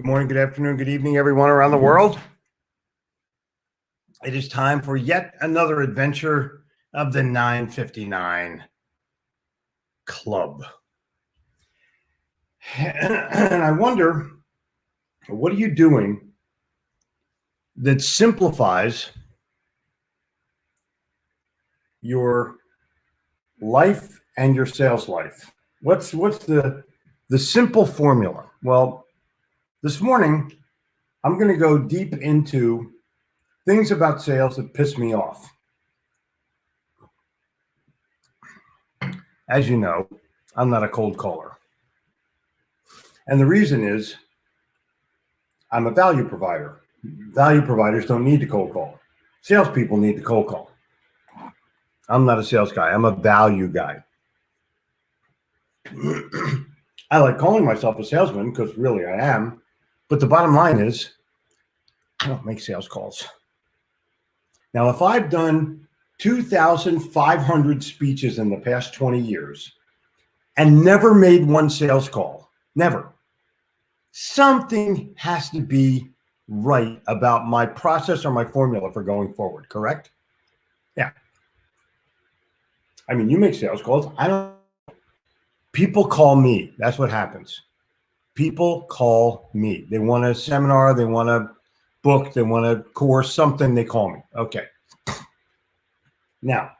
Good morning, good afternoon, good evening, everyone around the world. It is time for yet another adventure of the 959 Club. And I wonder, what are you doing that simplifies your life and your sales life? What's the simple formula? Well, this morning, I'm going to go deep into things about sales that piss me off. As you know, I'm not a cold caller. And the reason is I'm a value provider. Value providers don't need to cold call. Salespeople need to cold call. I'm not a sales guy. I'm a value guy. I like calling myself a salesman because really I am. But the bottom line is I don't make sales calls. Now, if I've done 2,500 speeches in the past 20 years and never made one sales call, never, something has to be right about my process or my formula for going forward, correct? Yeah. I mean, you make sales calls. I don't. People call me. That's what happens. People call me. They want a seminar. They want a book. They want a course, something. They call me. Okay. Now,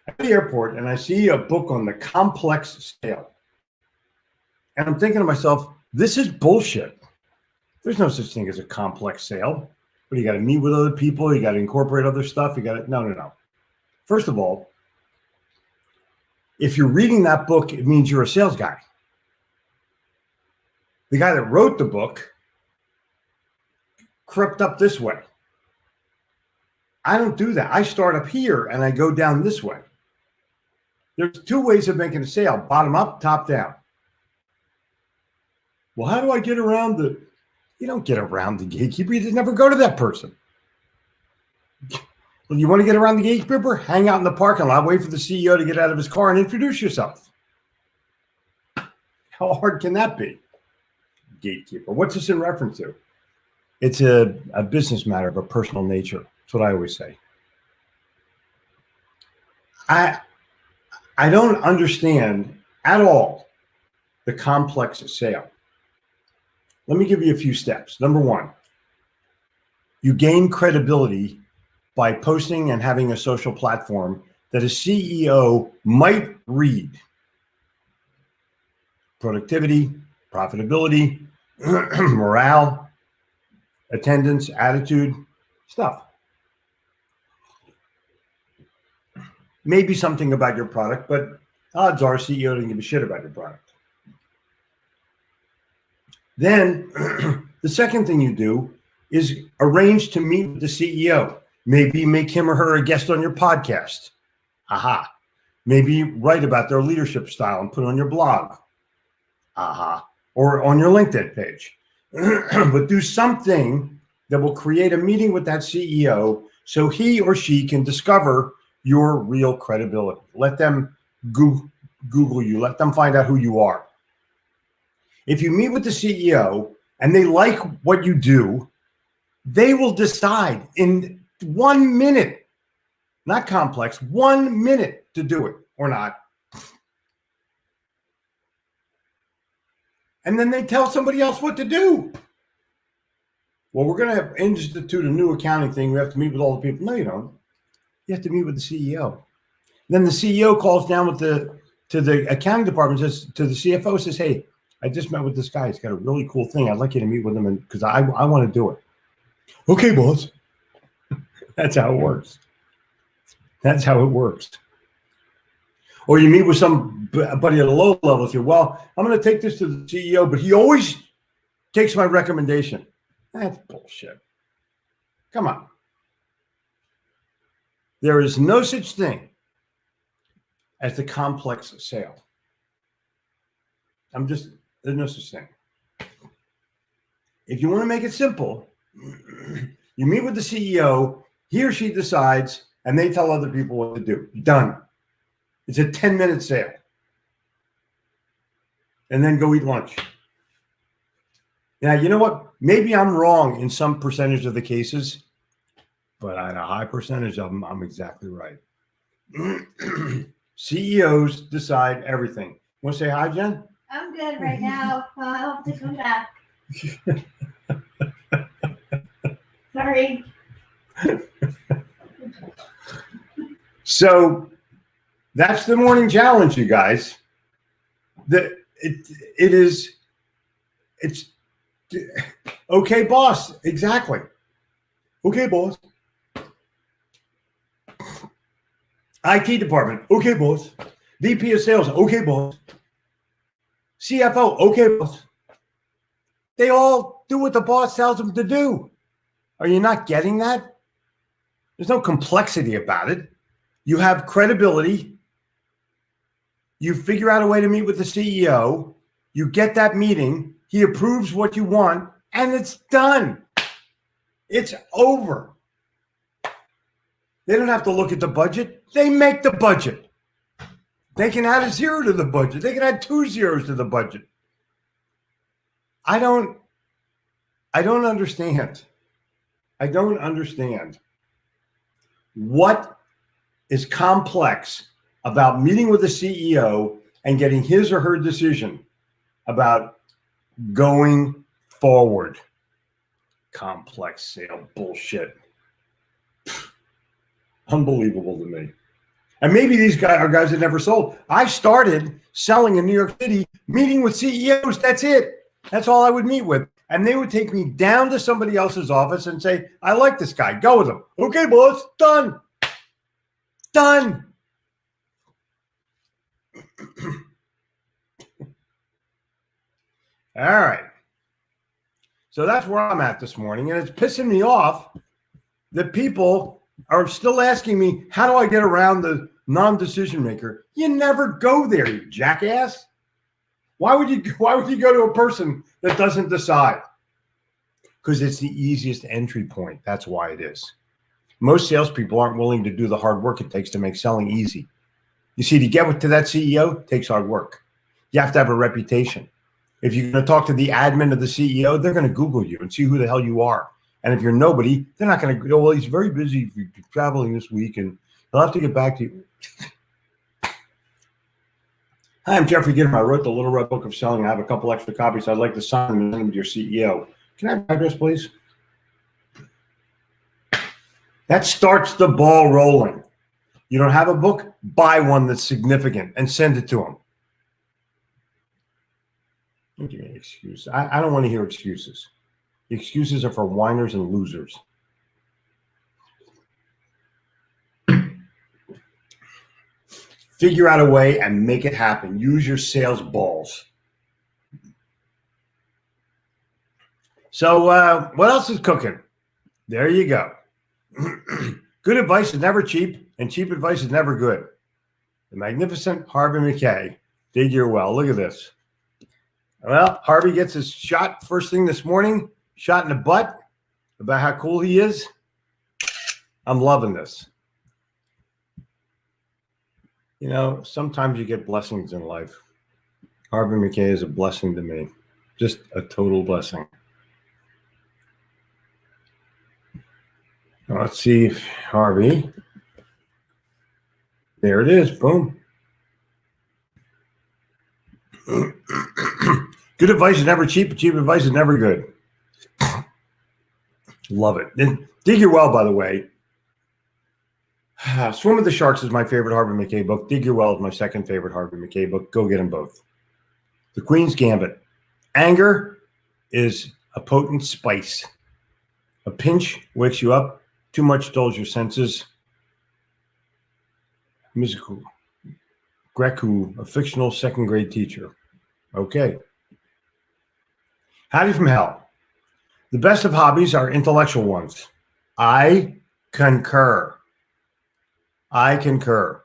at the airport, and I see a book on the complex sale. And I'm thinking to myself, this is bullshit. There's no such thing as a complex sale. But you got to meet with other people. You got to incorporate other stuff. You got to, no. First of all, if you're reading that book, it means you're a sales guy. The guy that wrote the book crept up this way. I don't do that. I start up here and I go down this way. There's two ways of making a sale: bottom up, top down. Well, how do I get around the? You don't get around the gatekeeper. You just never go to that person. Well, you want to get around the gatekeeper? Hang out in the parking lot, wait for the CEO to get out of his car and introduce yourself. How hard can that be? Gatekeeper. What's this in reference to? It's a business matter of a personal nature. That's what I always say. I don't understand at all the complex sale. Let me give you a few steps. Number one, you gain credibility by posting and having a social platform that a CEO might read. Productivity, profitability, morale, attendance, attitude, stuff. Maybe something about your product, but odds are CEO doesn't give a shit about your product. Then the second thing you do is arrange to meet with the CEO. Maybe make him or her a guest on your podcast. Aha. Maybe write about their leadership style and put it on your blog. Aha. Or on your LinkedIn page. But do something that will create a meeting with that CEO so he or she can discover your real credibility. Let them Google you. Let them find out who you are. If you meet with the CEO and they like what you do, they will decide in 1 minute, not complex, 1 minute to do it or not. And then they tell somebody else what to do. Well, we're going to institute a new accounting thing. We have to meet with all the people. No, you don't. You have to meet with the CEO. Then the CEO calls down to the accounting department, says to the CFO, says, "Hey, I just met with this guy. He's got a really cool thing. I'd like you to meet with him because I want to do it." Okay, boss. That's how it works. That's how it works. Or you meet with somebody at a low level and say, "Well, I'm going to take this to the CEO, but he always takes my recommendation." That's bullshit. Come on. There is no such thing as the complex sale. There's no such thing. If you want to make it simple, you meet with the CEO, he or she decides, and they tell other people what to do. Done. It's a 10-minute sale. And then go eat lunch. Now, you know what? Maybe I'm wrong in some percentage of the cases, but at a high percentage of them, I'm exactly right. CEOs decide everything. Want to say hi, Jen? I'm good right now. I'll have to come back. Sorry. So that's the morning challenge, you guys. It's okay, boss. Exactly. Okay, boss. IT department. Okay, boss. VP of sales. Okay, boss. CFO. Okay, boss. They all do what the boss tells them to do. Are you not getting that? There's no complexity about it. You have credibility. You figure out a way to meet with the CEO. You get that meeting. He approves what you want, and it's done. It's over. They don't have to look at the budget. They make the budget. They can add a zero to the budget. They can add 2 zeros to the budget. I don't understand. I don't understand what is complex about meeting with the CEO and getting his or her decision about going forward. Complex sale bullshit. Unbelievable to me. And maybe these guys are guys that never sold. I started selling in New York City, meeting with CEOs. That's it. That's all I would meet with. And they would take me down to somebody else's office and say, I like this guy. Go with him. Okay, boss. Done. Done. All right. So that's where I'm at this morning. And it's pissing me off that people are still asking me, how do I get around the non-decision maker? You never go there, you jackass. Why would you go to a person that doesn't decide? Because it's the easiest entry point. That's why it is. Most salespeople aren't willing to do the hard work it takes to make selling easy. You see, to get to that CEO takes hard work. You have to have a reputation. If you're going to talk to the admin of the CEO, they're going to Google you and see who the hell you are. And if you're nobody, they're not going to go, well, he's very busy traveling this week and he'll have to get back to you. Hi, I'm Jeffrey Gitter. I wrote the Little Red Book of Selling. I have a couple extra copies. I'd like to sign them and send them to your CEO. Can I have your address, please? That starts the ball rolling. You don't have a book? Buy one that's significant and send it to him. Don't give me an excuse. I don't want to hear excuses. Excuses are for whiners and losers. Figure out a way and make it happen. Use your sales balls. So what else is cooking? There you go. Good advice is never cheap, and cheap advice is never good. The magnificent Harvey McKay. Dig your well. Look at this. Well, Harvey gets his shot first thing this morning. Shot in the butt about how cool he is. I'm loving this. You know, sometimes you get blessings in life. Harvey McKay is a blessing to me. Just a total blessing. Now let's see if Harvey. There it is. Boom. Good advice is never cheap, but cheap advice is never good. Love it. And Dig Your Well, by the way. Swim with the Sharks is my favorite Harvey McKay book. Dig Your Well is my second favorite Harvey McKay book. Go get them both. The Queen's Gambit. Anger is a potent spice. A pinch wakes you up. Too much dulls your senses. Musical. Greco, a fictional second grade teacher. Okay. Howdy from Hell. The best of hobbies are intellectual ones. I concur. I concur.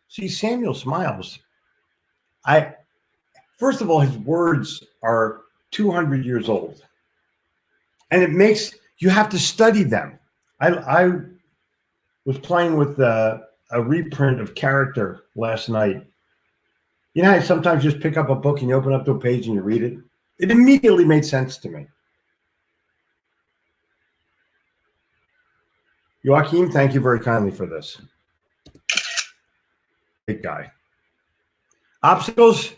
See, Samuel Smiles. First of all, his words are 200 years old. And it makes, you have to study them. I was playing with a reprint of Character last night. You know how sometimes you just pick up a book and you open up to a page and you read it? It immediately made sense to me. Joachim, thank you very kindly for this. Big guy. Obstacles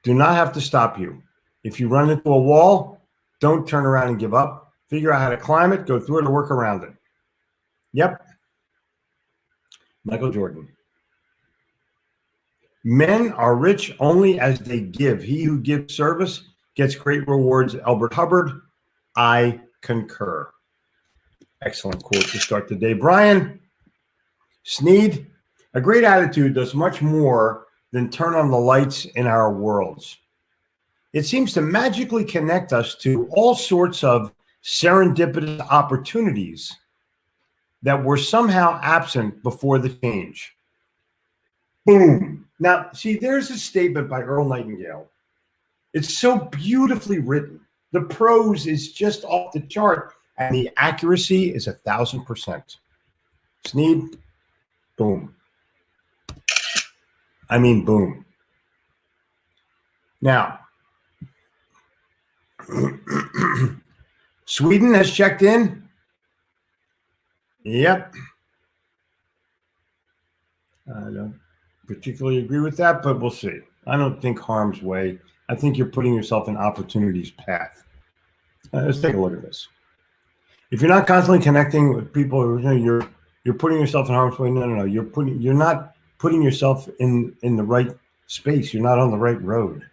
do not have to stop you. If you run into a wall, don't turn around and give up. Figure out how to climb it, go through it, or work around it. Yep. Michael Jordan. Men are rich only as they give. He who gives service gets great rewards. Albert Hubbard. I concur. Excellent quote to start the day. Brian Sneed, a great attitude does much more than turn on the lights in our worlds. It seems to magically connect us to all sorts of serendipitous opportunities that were somehow absent before the change. Boom. Now, see, there's a statement by Earl Nightingale. It's so beautifully written. The prose is just off the chart, and the accuracy is 1,000%. Sneed, boom. I mean, boom. Now, Sweden has checked in. Yep. I don't particularly agree with that, but we'll see. I don't think harm's way. I think you're putting yourself in opportunity's path. Let's take a look at this. If you're not constantly connecting with people, you're putting yourself in harm's way. No. You're not putting yourself in the right space. You're not on the right road.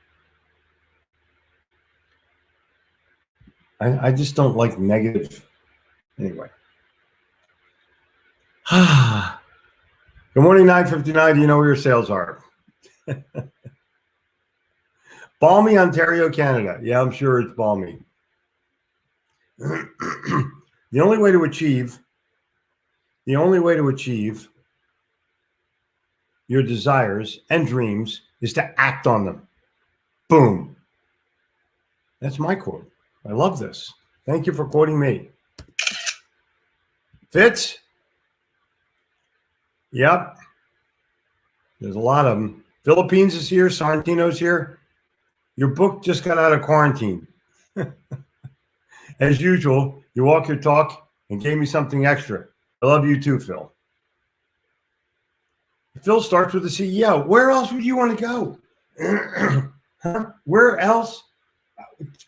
I just don't like negative. Anyway. Good morning, 9:59. Do you know where your sales are? Balmy, Ontario, Canada. Yeah, I'm sure it's balmy. The only way to achieve your desires and dreams is to act on them. Boom. That's my quote. I love this. Thank you for quoting me. Fitz? Yep. There's a lot of them. Philippines is here. Sorrentino's here. Your book just got out of quarantine. As usual, you walk your talk and gave me something extra. I love you too, Phil. Phil starts with the CEO. Where else would you want to go? Huh? Where else?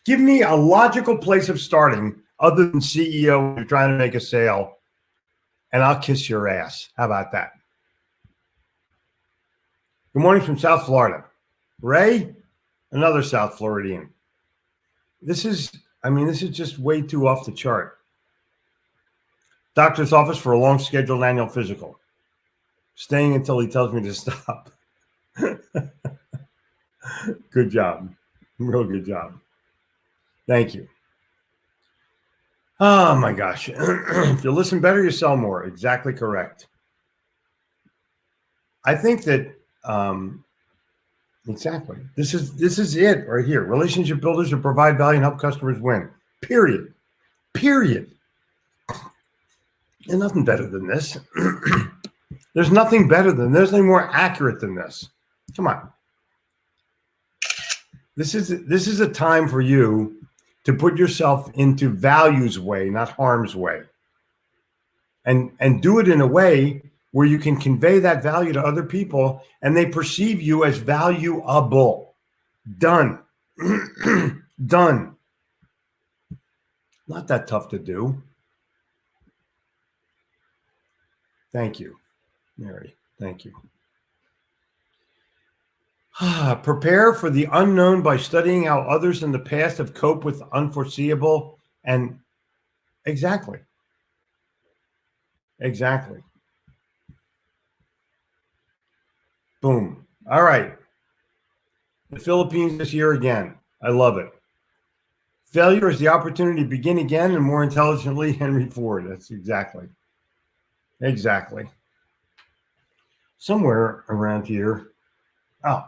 Give me a logical place of starting other than CEO when you're trying to make a sale, and I'll kiss your ass. How about that? Good morning from South Florida. Ray, another South Floridian. This is just way too off the chart. Doctor's office for a long scheduled annual physical. Staying until he tells me to stop. Good job. Real good job. Thank you. Oh my gosh. If you listen better, you sell more. Exactly correct. I think that exactly. This is it right here. Relationship builders who provide value and help customers win. Period. There's nothing better than this. There's nothing better than this. There's nothing more accurate than this. Come on. This is a time for you to put yourself into value's way, not harm's way. And do it in a way where you can convey that value to other people and they perceive you as valuable. Done. Done. Not that tough to do. Thank you, Mary. Thank you. Prepare for the unknown by studying how others in the past have coped with unforeseeable and exactly. Boom. All right. The Philippines this year again. I love it. Failure is the opportunity to begin again and more intelligently. Henry Ford. That's exactly. Somewhere around here. Oh.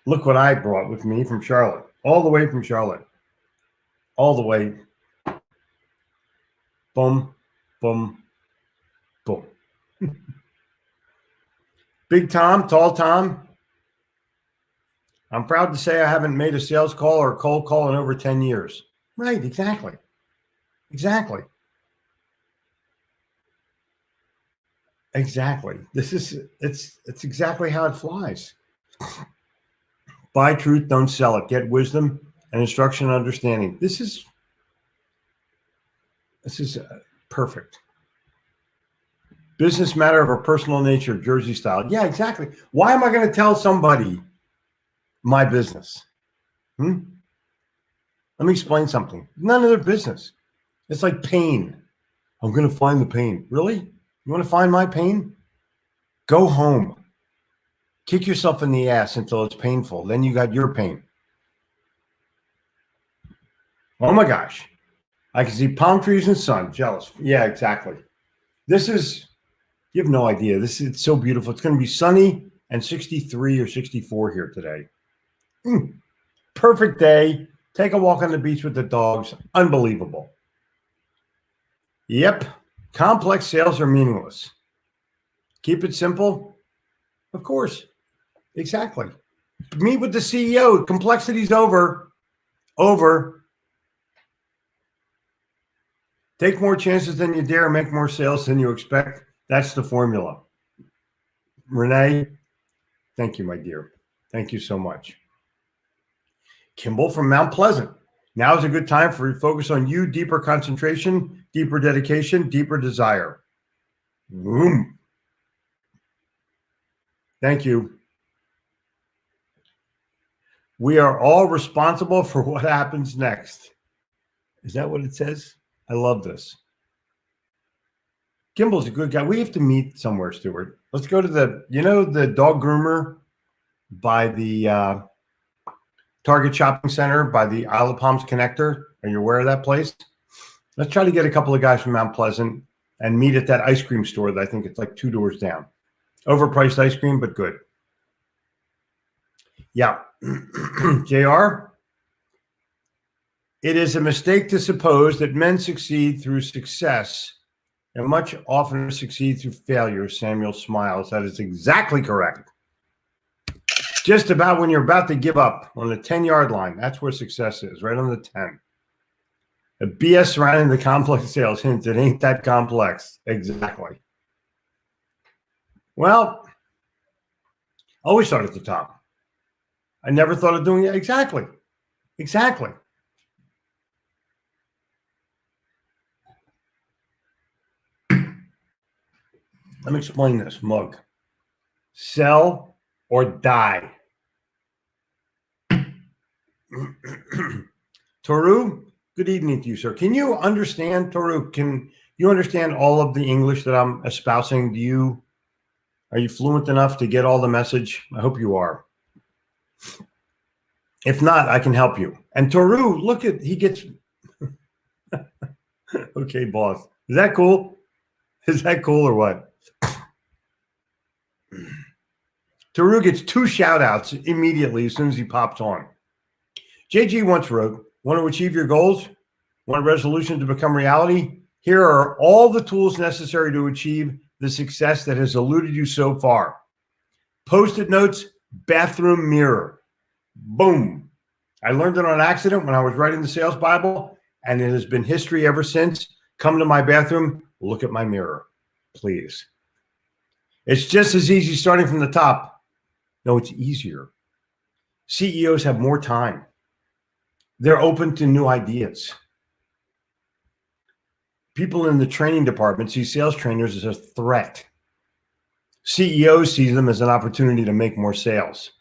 Look what I brought with me from Charlotte. All the way from Charlotte. All the way. Boom. Boom. Boom. Big Tom, Tall Tom. I'm proud to say I haven't made a sales call or a cold call in over 10 years. Right, exactly. Exactly. Exactly. It's exactly how it flies. Buy truth, don't sell it. Get wisdom and instruction and understanding. This is perfect. Business matter of a personal nature, Jersey style. Yeah, exactly. Why am I going to tell somebody my business? Let me explain something. None of their business. It's like pain. I'm going to find the pain. Really? You want to find my pain? Go home. Kick yourself in the ass until it's painful. Then you got your pain. Oh my gosh. I can see palm trees and sun. Jealous. Yeah, exactly. You have no idea. It's so beautiful. It's going to be sunny and 63 or 64 here today. Perfect day. Take a walk on the beach with the dogs. Unbelievable. Yep. Complex sales are meaningless. Keep it simple. Of course. Exactly. Meet with the CEO. Complexity's over. Over. Take more chances than you dare. Make more sales than you expect. That's the formula. Renee, thank you, my dear. Thank you so much. Kimball from Mount Pleasant. Now is a good time for focus on you, deeper concentration, deeper dedication, deeper desire. Boom. Thank you. We are all responsible for what happens next. Is that what it says? I love this. Kimball's a good guy. We have to meet somewhere, Stuart. Let's go to the dog groomer by the Target Shopping Center by the Isle of Palms connector. Are you aware of that place? Let's try to get a couple of guys from Mount Pleasant and meet at that ice cream store that I think it's like 2 doors down. Overpriced ice cream, but good. Yeah. JR, it is a mistake to suppose that men succeed through success and much oftener succeed through failure. Samuel smiles. That is exactly correct. Just about when you're about to give up on the 10-yard line, that's where success is, right on the 10. The BS surrounding the complex sales hints it ain't that complex. Exactly. Well, always start at the top. I never thought of doing it. Exactly. Exactly. Let me explain this, Mug. Sell or die. Toru, good evening to you, sir. Can you understand, Toru? Can you understand all of the English that I'm espousing? Are you fluent enough to get all the message? I hope you are. If not, I can help you. And Toru, he gets. Okay, boss. Is that cool? Is that cool or what? Toru gets 2 shout outs immediately as soon as he pops on. JG once wrote, want to achieve your goals? Want a resolution to become reality? Here are all the tools necessary to achieve the success that has eluded you so far. Post-it notes, bathroom mirror. Boom. I learned it on accident when I was writing the Sales Bible, and it has been history ever since. Come to my bathroom, look at my mirror, please. It's just as easy starting from the top. No, it's easier. CEOs have more time. They're open to new ideas. People in the training department see sales trainers as a threat. CEOs see them as an opportunity to make more sales.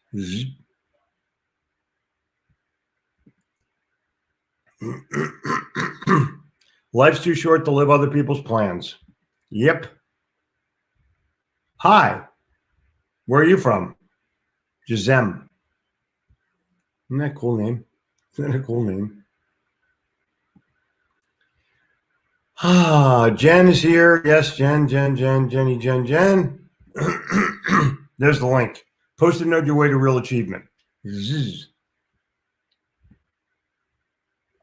Life's too short to live other people's plans. Yep. Hi. Where are you from? Jazem. Isn't that a cool name? Isn't that a cool name? Jen is here. Yes, Jenny. There's the link. Post-it note your way to real achievement. Zzz.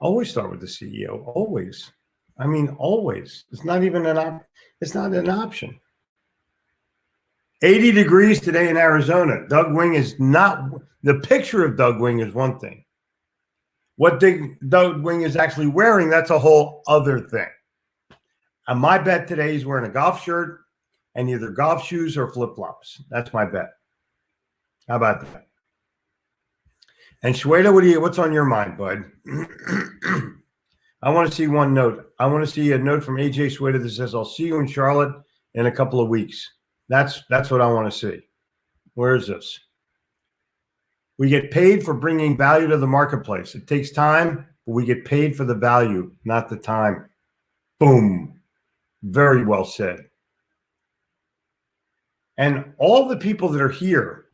Always start with the CEO. Always. I mean, always. It's not even it's not an option. 80 degrees today in Arizona. Doug Wing is not, the picture of Doug Wing is one thing. What Doug Wing is actually wearing, that's a whole other thing. And my bet today, he's wearing a golf shirt and either golf shoes or flip-flops. That's my bet. How about that? And Shweta, what's on your mind, bud? I want to see one note. I want to see a note from AJ Shweta that says, I'll see you in Charlotte in a couple of weeks. That's what I want to see. Where is this? We get paid for bringing value to the marketplace. It takes time, but we get paid for the value, not the time. Boom. Very well said. And all the people that are here,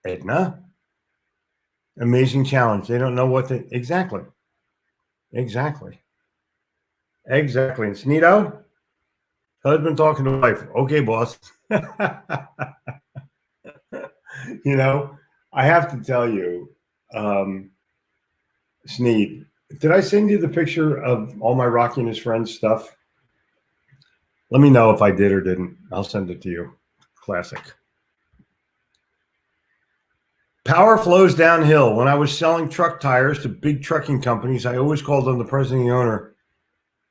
Edna, amazing challenge. They don't know what they, exactly. And Sneedo, husband talking to wife. Okay, boss. You know, I have to tell you, Sneed, did I send you the picture of all my Rocky and his friends stuff? Let me know if I did or didn't. I'll send it to you. Classic. Power flows downhill. When I was selling truck tires to big trucking companies, I always called them the president and the owner.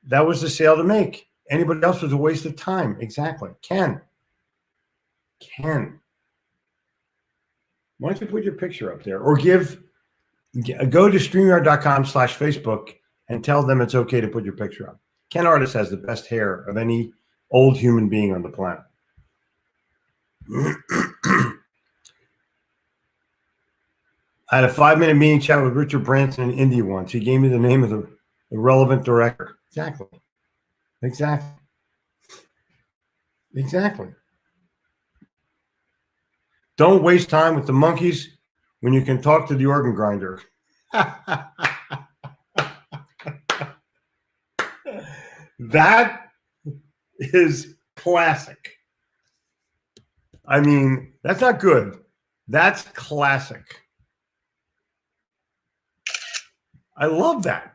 That was the sale to make. Anybody else was a waste of time. Exactly. Ken. Why don't you put your picture up there or go to StreamYard.com/Facebook and tell them it's okay to put your picture up. Ken Artis has the best hair of any old human being on the planet. I had a 5-minute meeting chat with Richard Branson in India once. He gave me the name of the relevant director. Exactly. Don't waste time with the monkeys when you can talk to the organ grinder. That is classic. I mean, that's not good. That's classic. I love that.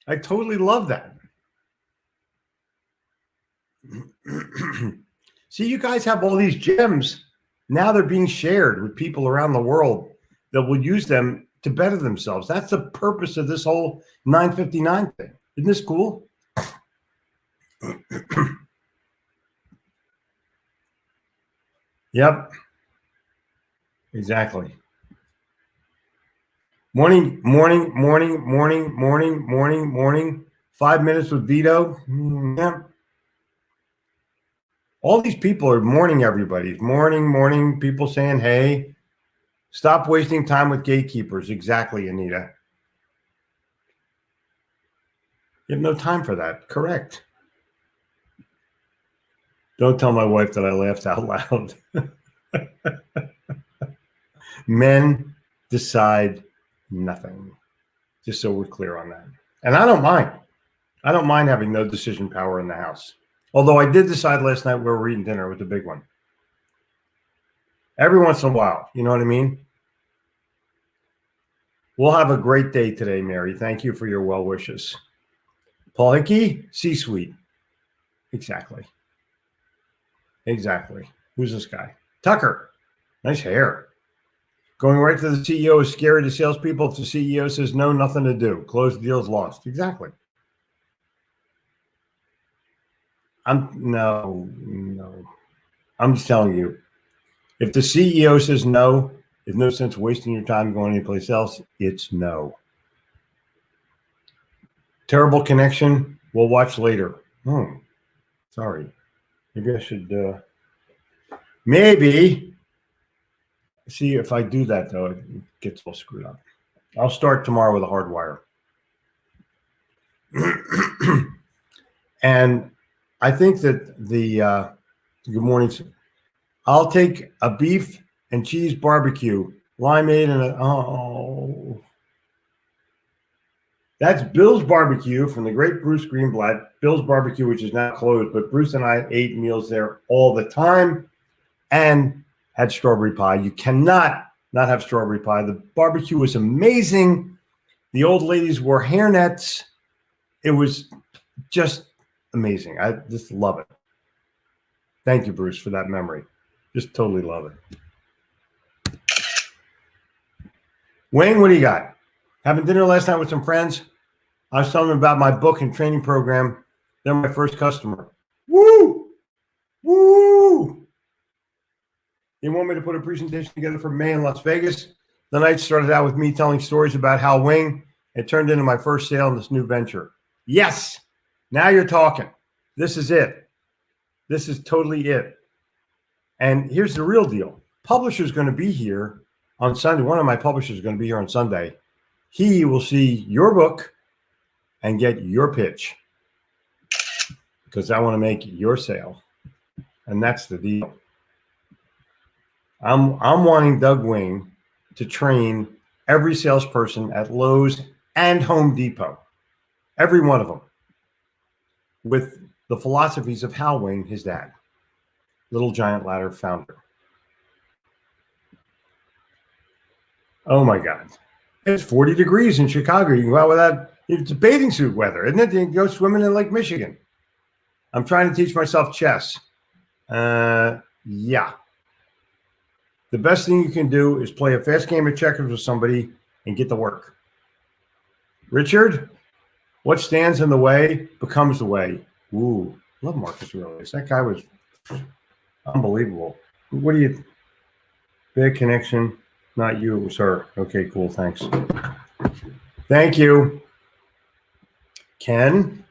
I totally love that. See, you guys have all these gems. Now they're being shared with people around the world that will use them to better themselves. That's the purpose of this whole 959 thing. Isn't this cool? Yep. Exactly. Morning. 5 minutes with Vito. Yeah. All these people are mourning everybody. Morning. People saying, hey, stop wasting time with gatekeepers. Exactly, Anita. You have no time for that. Correct. Don't tell my wife that I laughed out loud. Men decide nothing. Just so we're clear on that. And I don't mind. I don't mind having no decision power in the house. Although I did decide last night where we're eating dinner with the big one. Every once in a while. You know what I mean? We'll have a great day today, Mary. Thank you for your well wishes. Paul Hickey, C-suite. Exactly. Who's this guy? Tucker. Nice hair. Going right to the CEO is scary to salespeople. If the CEO says no, nothing to do. Closed deals lost. Exactly. No. I'm just telling you. If the CEO says no, there's no sense wasting your time going anyplace else. It's no. Terrible connection. We'll watch later. Oh, sorry. Maybe I should. Maybe. See, if I do that, though, it gets all screwed up. I'll start tomorrow with a hard wire. And I think that good morning. I'll take a beef and cheese barbecue, limeade, and that's Bill's Barbecue from the great Bruce Greenblatt. Bill's Barbecue, which is now closed, but Bruce and I ate meals there all the time and had strawberry pie. You cannot not have strawberry pie. The barbecue was amazing. The old ladies wore hairnets. It was just amazing. I just love it. Thank you, Bruce, for that memory. Just totally love it. Wayne, what do you got? Having dinner last night with some friends. I was telling them about my book and training program. They're my first customer. Woo! Woo! They want me to put a presentation together for May in Las Vegas. The night started out with me telling stories about Hal Wing. It turned into my first sale in this new venture. Yes! Now you're talking. This is it. This is totally it. And here's the real deal. Publisher's going to be here on Sunday. One of my publishers is going to be here on Sunday. He will see your book and get your pitch because I want to make your sale. And that's the deal. I'm wanting Doug Wing to train every salesperson at Lowe's and Home Depot, every one of them, with the philosophies of Hal Wing, his dad, Little Giant Ladder founder. Oh my God. It's 40 degrees in Chicago. You can go out without, it's bathing suit weather, isn't it? You can go swimming in Lake Michigan. I'm trying to teach myself chess. Yeah. The best thing you can do is play a fast game of checkers with somebody and get to work. Richard, what stands in the way becomes the way. Ooh, love Marcus Aurelius. That guy was unbelievable. What do you, bad connection? Not you, it was her. Okay, cool, thanks. Thank you. Ken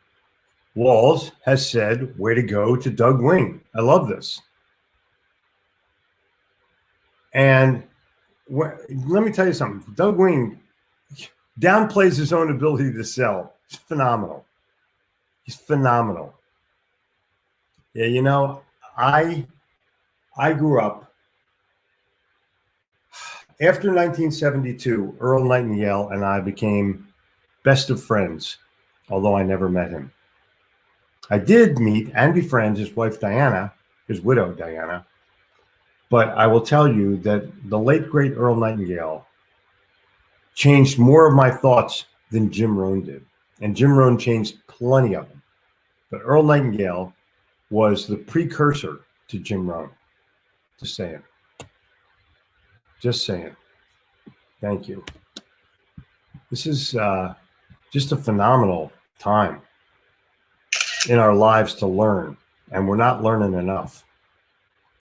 Walls has said, way to go to Doug Wing. I love this. And let me tell you something. Doug Wing downplays his own ability to sell. He's phenomenal. He's phenomenal. Yeah, you know, I grew up after 1972. Earl Nightingale and I became best of friends, although I never met him. I did meet and befriend his wife Diana, his widow Diana. But I will tell you that the late, great Earl Nightingale changed more of my thoughts than Jim Rohn did. And Jim Rohn changed plenty of them. But Earl Nightingale was the precursor to Jim Rohn. Just saying. Just saying. Thank you. This is just a phenomenal time in our lives to learn. And we're not learning enough.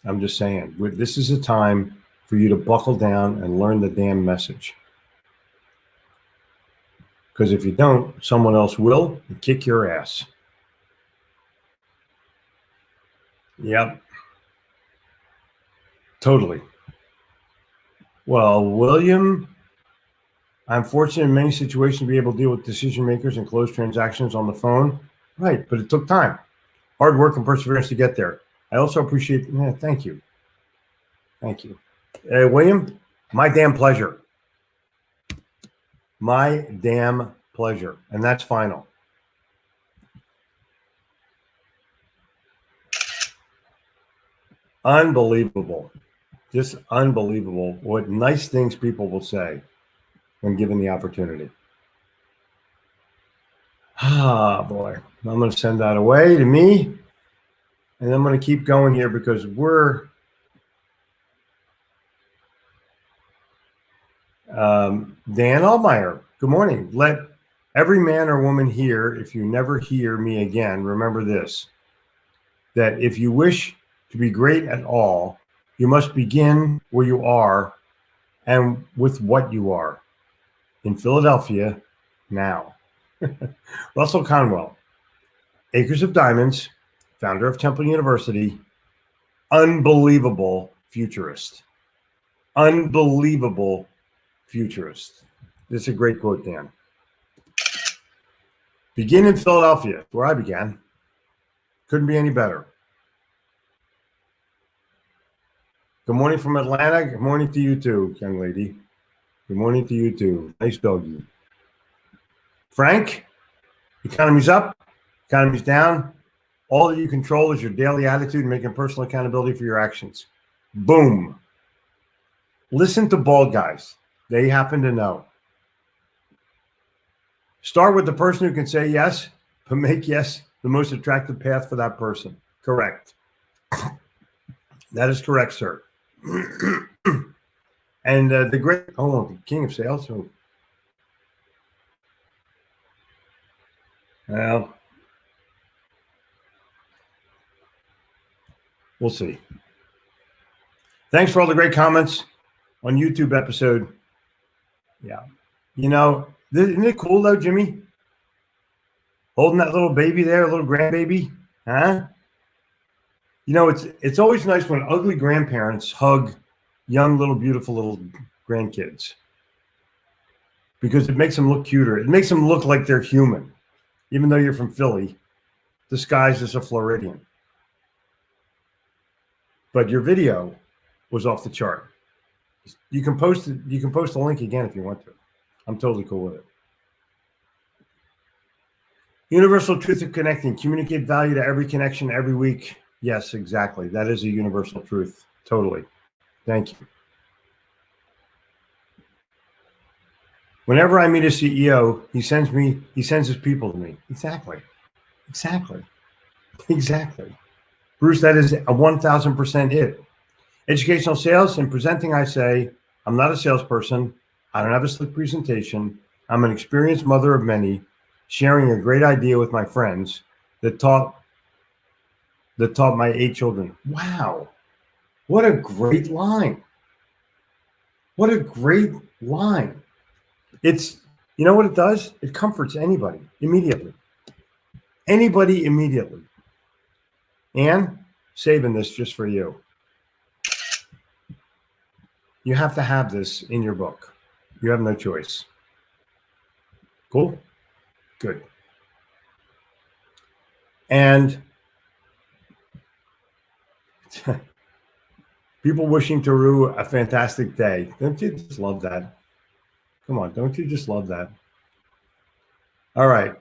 I'm just saying, this is a time for you to buckle down and learn the damn message. Because if you don't, someone else will and kick your ass. Yep. Totally. Well, William, I'm fortunate in many situations to be able to deal with decision makers and close transactions on the phone. Right, but it took time. Hard work and perseverance to get there. I also appreciate, thank you. Thank you. William, my damn pleasure. My damn pleasure. And that's final. Unbelievable. Just unbelievable what nice things people will say when given the opportunity. Ah, boy. I'm going to send that away to me. And I'm going to keep going here because we're Dan Allmeyer. Good morning. Let every man or woman hear, if you never hear me again, remember this, that if you wish to be great at all, you must begin where you are and with what you are. In Philadelphia, now. Russell Conwell, Acres of Diamonds, founder of Temple University, unbelievable futurist. Unbelievable futurist. This is a great quote, Dan. Begin in Philadelphia, where I began. Couldn't be any better. Good morning from Atlanta. Good morning to you too, young lady. Good morning to you too. Nice doggy. Frank, economy's up, economy's down. All that you control is your daily attitude and making personal accountability for your actions. Boom. Listen to bald guys. They happen to know. Start with the person who can say yes, but make yes the most attractive path for that person. Correct. That is correct, sir. And the great, the king of sales. So, well, we'll see. Thanks for all the great comments on YouTube episode. Yeah. Isn't it cool though, Jimmy? Holding that little baby there, a little grandbaby, huh? It's always nice when ugly grandparents hug young, little, beautiful little grandkids because it makes them look cuter. It makes them look like they're human, even though you're from Philly, disguised as a Floridian. But your video was off the chart. You can post it. You can post the link again if you want to. I'm totally cool with it. Universal truth of connecting. Communicate value to every connection every week. Yes, exactly. That is a universal truth. Totally. Thank you. Whenever I meet a CEO, he sends his people to me. Exactly. Bruce, that is a 1000% it. Educational sales and presenting, I say, I'm not a salesperson. I don't have a slick presentation. I'm an experienced mother of many, sharing a great idea with my friends that taught my 8 children. Wow. What a great line. What a great line. It's, you know what it does? It comforts anybody immediately. Anybody immediately. And saving this just for you. You have to have this in your book. You have no choice. Cool? Good. And people wishing Taru a fantastic day. Don't you just love that? Come on, don't you just love that? All right.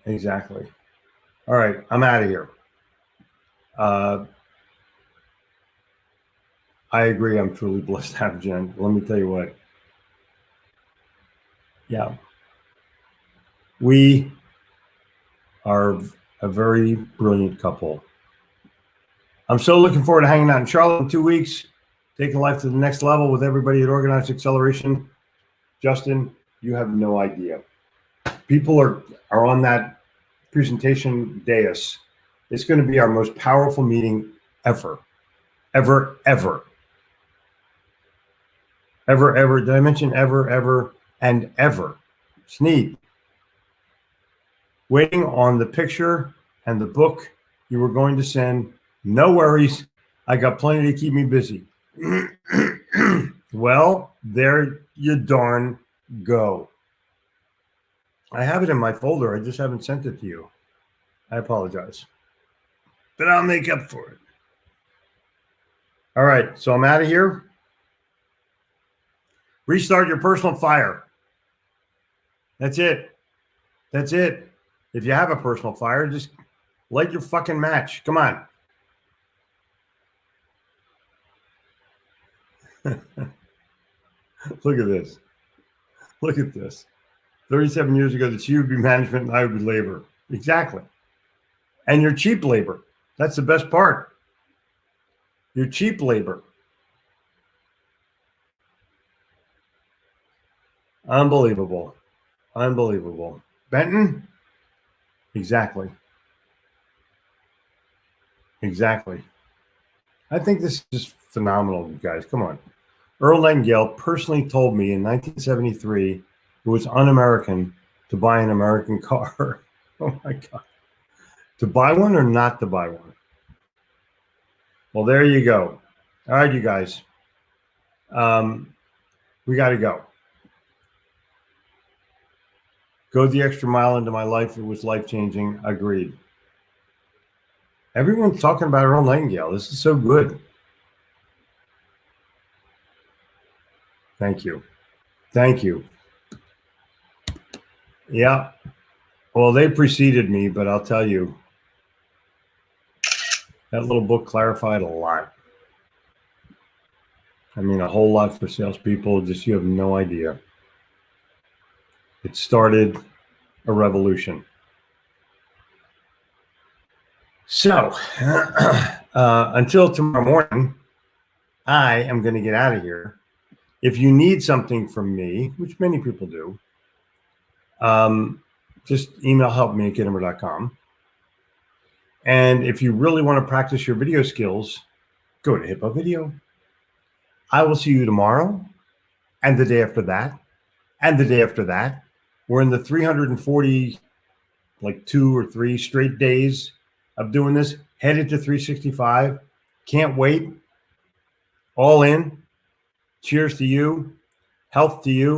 Exactly. All right, I'm out of here. I agree. I'm truly blessed to have Jen. Let me tell you what. Yeah. We are a very brilliant couple. I'm so looking forward to hanging out in Charlotte in 2 weeks, taking life to the next level with everybody at Organized Acceleration. Justin, you have no idea. People are on that presentation dais. It's going to be our most powerful meeting ever. Ever. Did I mention ever, and ever? Sneed. Waiting on the picture and the book you were going to send. No worries. I got plenty to keep me busy. Well, there you darn go. I have it in my folder. I just haven't sent it to you. I apologize. But I'll make up for it. All right, so I'm out of here. Restart your personal fire. That's it. If you have a personal fire, just light your fucking match. Come on. Look at this. 37 years ago, that you would be management and I would be labor. Exactly. And you're cheap labor. That's the best part. You're cheap labor. Unbelievable. Benton? Exactly. I think this is phenomenal, you guys. Come on. Earl Nightingale personally told me in 1973 it was un-American to buy an American car. Oh my God. To buy one or not to buy one? Well, there you go. All right, you guys. We got to go. Go the extra mile into my life. It was life-changing. Agreed. Everyone's talking about Earl Nightingale. This is so good. Thank you. Yeah. Well, they preceded me, but I'll tell you, that little book clarified a lot. I mean, a whole lot for salespeople. Just, you have no idea. It started a revolution. So until tomorrow morning, I am going to get out of here. If you need something from me, which many people do, just email helpme@gittimer.com. And if you really want to practice your video skills, go to Hippo Video. I will see you tomorrow and the day after that and the day after that. We're in the 340, like 2 or 3 straight days of doing this, headed to 365. Can't wait. All in. Cheers to you. Health to you.